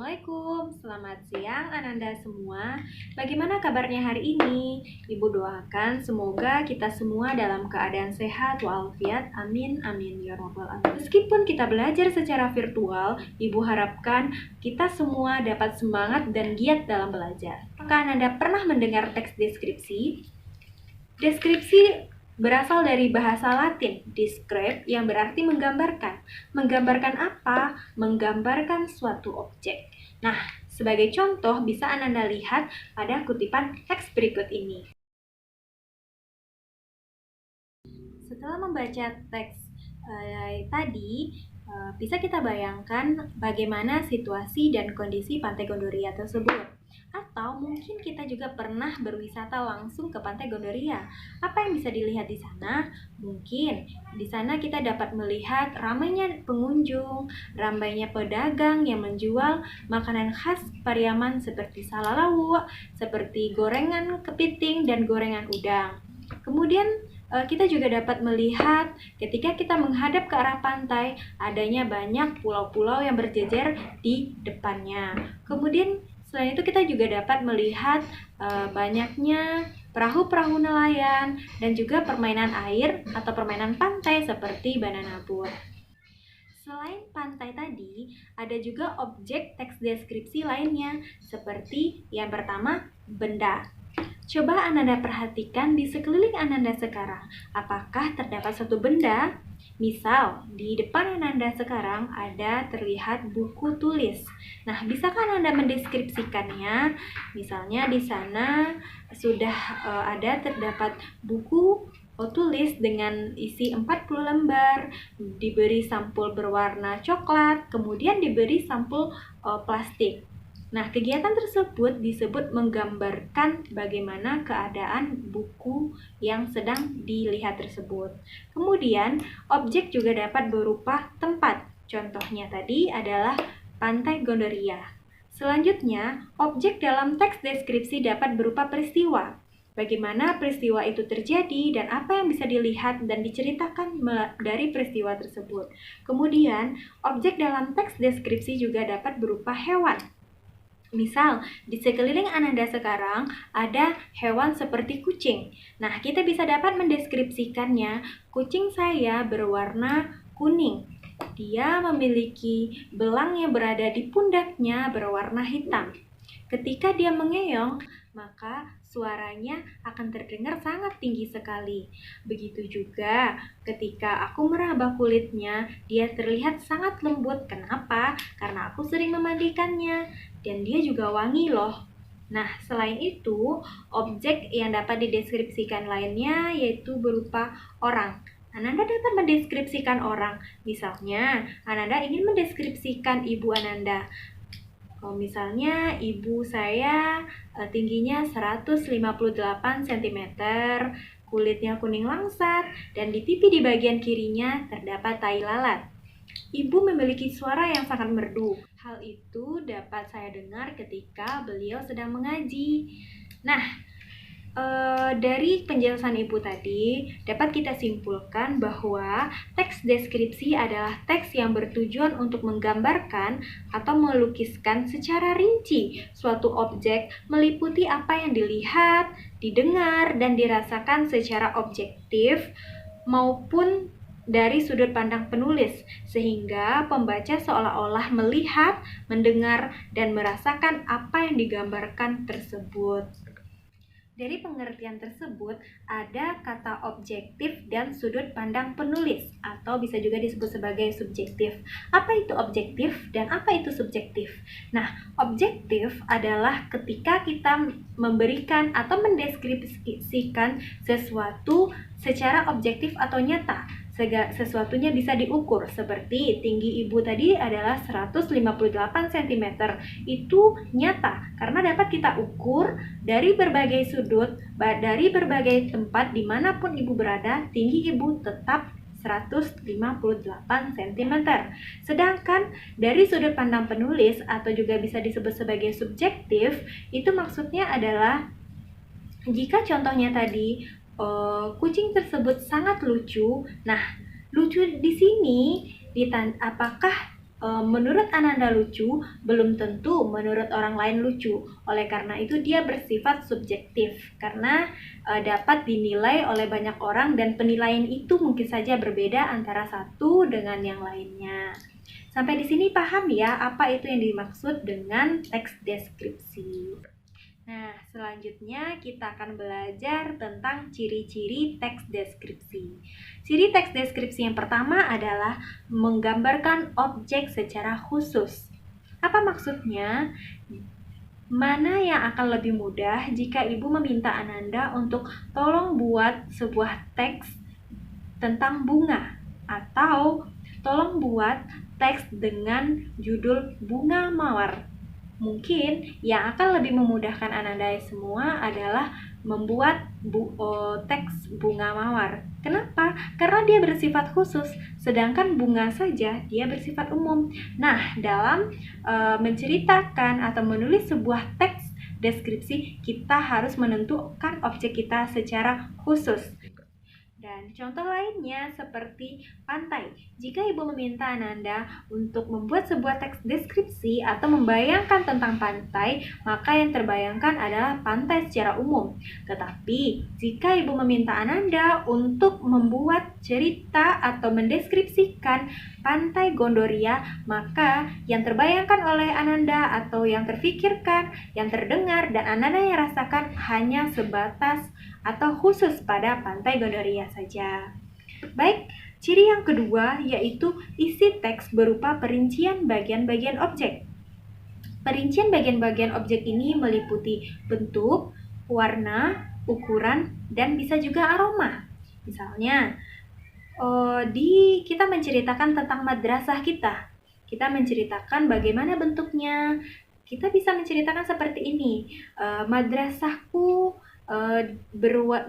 Assalamualaikum, selamat siang Ananda semua. Bagaimana kabarnya hari ini? Ibu doakan semoga kita semua dalam keadaan sehat walafiat. Amin, amin ya robbal alamin. Meskipun kita belajar secara virtual, Ibu harapkan kita semua dapat semangat dan giat dalam belajar. Apakah Ananda pernah mendengar teks deskripsi? Deskripsi berasal dari bahasa Latin, describe, yang berarti menggambarkan. Menggambarkan apa? Menggambarkan suatu objek. Nah, sebagai contoh bisa Ananda lihat pada kutipan teks berikut ini. Setelah membaca teks tadi, bisa kita bayangkan bagaimana situasi dan kondisi Pantai Gondoria tersebut. Atau mungkin kita juga pernah berwisata langsung ke Pantai Gondoria. Apa yang bisa dilihat di sana? Mungkin di sana kita dapat melihat ramainya pengunjung, ramainya pedagang yang menjual makanan khas Pariaman seperti salalawu, seperti gorengan kepiting dan gorengan udang. Kemudian kita juga dapat melihat ketika kita menghadap ke arah pantai, adanya banyak pulau-pulau yang berjejer di depannya. Kemudian selain itu kita juga dapat melihat banyaknya perahu-perahu nelayan dan juga permainan air atau permainan pantai seperti banana boat. Selain pantai tadi, ada juga objek teks deskripsi lainnya seperti yang pertama, benda. Coba Ananda perhatikan di sekeliling Ananda sekarang, apakah terdapat suatu benda? Misal, di depan Ananda sekarang ada terlihat buku tulis. Nah, bisakah Ananda mendeskripsikannya? Misalnya di sana sudah terdapat buku tulis dengan isi 40 lembar, diberi sampul berwarna coklat, kemudian diberi sampul plastik. Nah, kegiatan tersebut disebut menggambarkan bagaimana keadaan buku yang sedang dilihat tersebut. Kemudian, objek juga dapat berupa tempat. Contohnya tadi adalah Pantai Gondoria. Selanjutnya, objek dalam teks deskripsi dapat berupa peristiwa. Bagaimana peristiwa itu terjadi dan apa yang bisa dilihat dan diceritakan dari peristiwa tersebut. Kemudian, objek dalam teks deskripsi juga dapat berupa hewan. Misal, di sekeliling Ananda sekarang ada hewan seperti kucing. Nah, kita bisa dapat mendeskripsikannya. Kucing saya berwarna kuning. Dia memiliki belang yang berada di pundaknya berwarna hitam. Ketika dia mengeong, maka suaranya akan terdengar sangat tinggi sekali. Begitu juga ketika aku meraba kulitnya, dia terlihat sangat lembut. Kenapa? Karena aku sering memandikannya dan dia juga wangi loh. Nah, selain itu, objek yang dapat dideskripsikan lainnya yaitu berupa orang. Ananda dapat mendeskripsikan orang. Misalnya, Ananda ingin mendeskripsikan ibu Ananda. Misalnya ibu saya tingginya 158 cm, kulitnya kuning langsat, dan di pipi di bagian kirinya terdapat tai lalat. Ibu memiliki suara yang sangat merdu. Hal itu dapat saya dengar ketika beliau sedang mengaji. Nah, dari penjelasan Ibu tadi, dapat kita simpulkan bahwa teks deskripsi adalah teks yang bertujuan untuk menggambarkan atau melukiskan secara rinci suatu objek, meliputi apa yang dilihat, didengar, dan dirasakan secara objektif maupun dari sudut pandang penulis, sehingga pembaca seolah-olah melihat, mendengar, dan merasakan apa yang digambarkan tersebut. Dari pengertian tersebut, ada kata objektif dan sudut pandang penulis, atau bisa juga disebut sebagai subjektif. Apa itu objektif dan apa itu subjektif? Nah, objektif adalah ketika kita memberikan atau mendeskripsikan sesuatu secara objektif atau nyata. Sesuatunya bisa diukur, seperti tinggi ibu tadi adalah 158 cm. Itu nyata karena dapat kita ukur dari berbagai sudut, dari berbagai tempat dimanapun ibu berada, tinggi ibu tetap 158 cm. Sedangkan dari sudut pandang penulis atau juga bisa disebut sebagai subjektif, itu maksudnya adalah jika contohnya tadi kucing tersebut sangat lucu. Nah, lucu di sini apakah menurut Ananda lucu, belum tentu menurut orang lain lucu. Oleh karena itu dia bersifat subjektif, karena dapat dinilai oleh banyak orang dan penilaian itu mungkin saja berbeda antara satu dengan yang lainnya. Sampai di sini paham ya apa itu yang dimaksud dengan teks deskripsi. Nah, selanjutnya kita akan belajar tentang ciri-ciri teks deskripsi. Ciri teks deskripsi yang pertama adalah menggambarkan objek secara khusus. Apa maksudnya? Mana yang akan lebih mudah jika ibu meminta Ananda untuk tolong buat sebuah teks tentang bunga, atau tolong buat teks dengan judul bunga mawar. Mungkin yang akan lebih memudahkan Ananda semua adalah membuat teks bunga mawar. Kenapa? Karena dia bersifat khusus, sedangkan bunga saja dia bersifat umum. Nah, dalam menceritakan atau menulis sebuah teks deskripsi, kita harus menentukan objek kita secara khusus. Dan contoh lainnya seperti pantai. Jika ibu meminta Ananda untuk membuat sebuah teks deskripsi atau membayangkan tentang pantai, maka yang terbayangkan adalah pantai secara umum. Tetapi, jika ibu meminta Ananda untuk membuat cerita atau mendeskripsikan pantai Gondoria, maka yang terbayangkan oleh Ananda atau yang terfikirkan, yang terdengar, dan Ananda yang rasakan hanya sebatas atau khusus pada pantai Gondoria saja. Baik, ciri yang kedua yaitu isi teks berupa perincian bagian-bagian objek. Perincian bagian-bagian objek ini meliputi bentuk, warna, ukuran, dan bisa juga aroma. Misalnya, kita menceritakan tentang madrasah kita. Kita menceritakan bagaimana bentuknya. Kita bisa menceritakan seperti ini. Madrasahku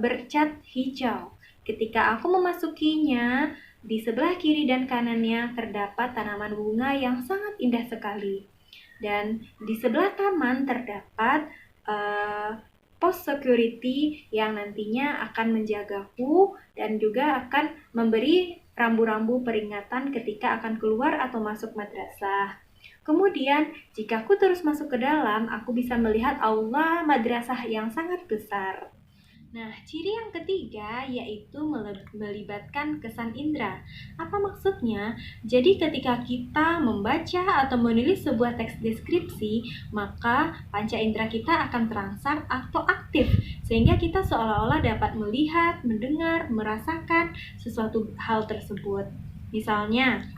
bercat hijau. Ketika aku memasukinya, di sebelah kiri dan kanannya terdapat tanaman bunga yang sangat indah sekali. Dan di sebelah taman terdapat post security yang nantinya akan menjagaku dan juga akan memberi rambu-rambu peringatan ketika akan keluar atau masuk madrasah. Kemudian, jika aku terus masuk ke dalam, aku bisa melihat aula madrasah yang sangat besar. Nah, ciri yang ketiga yaitu melibatkan kesan indera. Apa maksudnya? Jadi ketika kita membaca atau menulis sebuah teks deskripsi, maka panca indera kita akan terangsang atau aktif, sehingga kita seolah-olah dapat melihat, mendengar, merasakan sesuatu hal tersebut. Misalnya,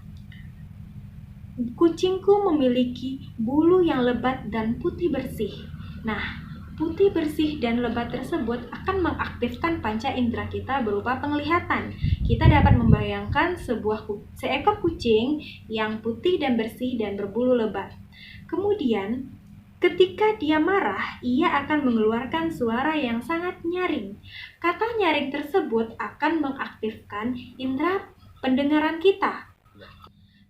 kucingku memiliki bulu yang lebat dan putih bersih. Nah, putih bersih dan lebat tersebut akan mengaktifkan panca indera kita berupa penglihatan. Kita dapat membayangkan seekor kucing yang putih dan bersih dan berbulu lebat. Kemudian, ketika dia marah, ia akan mengeluarkan suara yang sangat nyaring. Kata nyaring tersebut akan mengaktifkan indera pendengaran kita.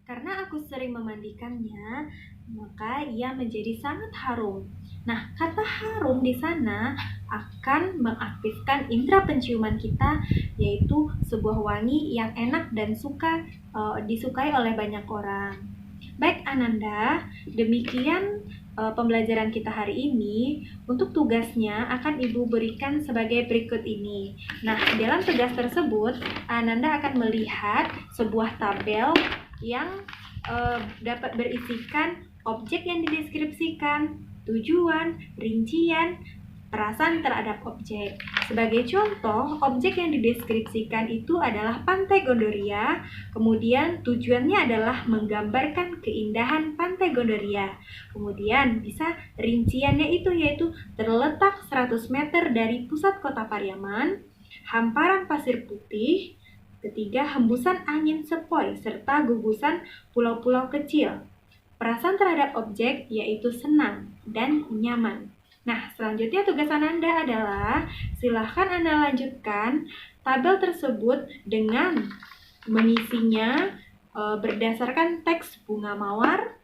Karena aku sering memandikannya, maka ia menjadi sangat harum. Nah, kata harum di sana akan mengaktifkan indera penciuman kita, yaitu sebuah wangi yang enak dan disukai oleh banyak orang. Baik Ananda, demikian pembelajaran kita hari ini. Untuk tugasnya akan Ibu berikan sebagai berikut ini. Nah, dalam tugas tersebut, Ananda akan melihat sebuah tabel yang dapat berisikan objek yang dideskripsikan, tujuan, rincian, perasaan terhadap objek. Sebagai contoh, objek yang dideskripsikan itu adalah Pantai Gondoria, kemudian tujuannya adalah menggambarkan keindahan Pantai Gondoria. Kemudian bisa rinciannya itu yaitu terletak 100 meter dari pusat kota Pariaman, hamparan pasir putih, ketiga, hembusan angin sepoi serta gugusan pulau-pulau kecil. Perasaan terhadap objek yaitu senang dan nyaman. Nah, selanjutnya tugas Ananda adalah silahkan Anda lanjutkan tabel tersebut dengan mengisinya berdasarkan teks bunga mawar,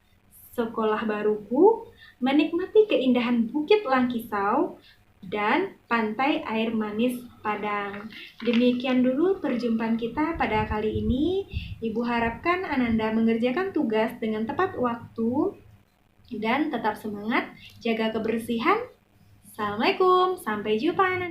sekolah baruku, menikmati keindahan Bukit Langkisau, dan pantai air manis Padang. Demikian dulu perjumpaan kita pada kali ini. Ibu harapkan Ananda mengerjakan tugas dengan tepat waktu dan tetap semangat, jaga kebersihan. Assalamualaikum, sampai jumpa Ananda.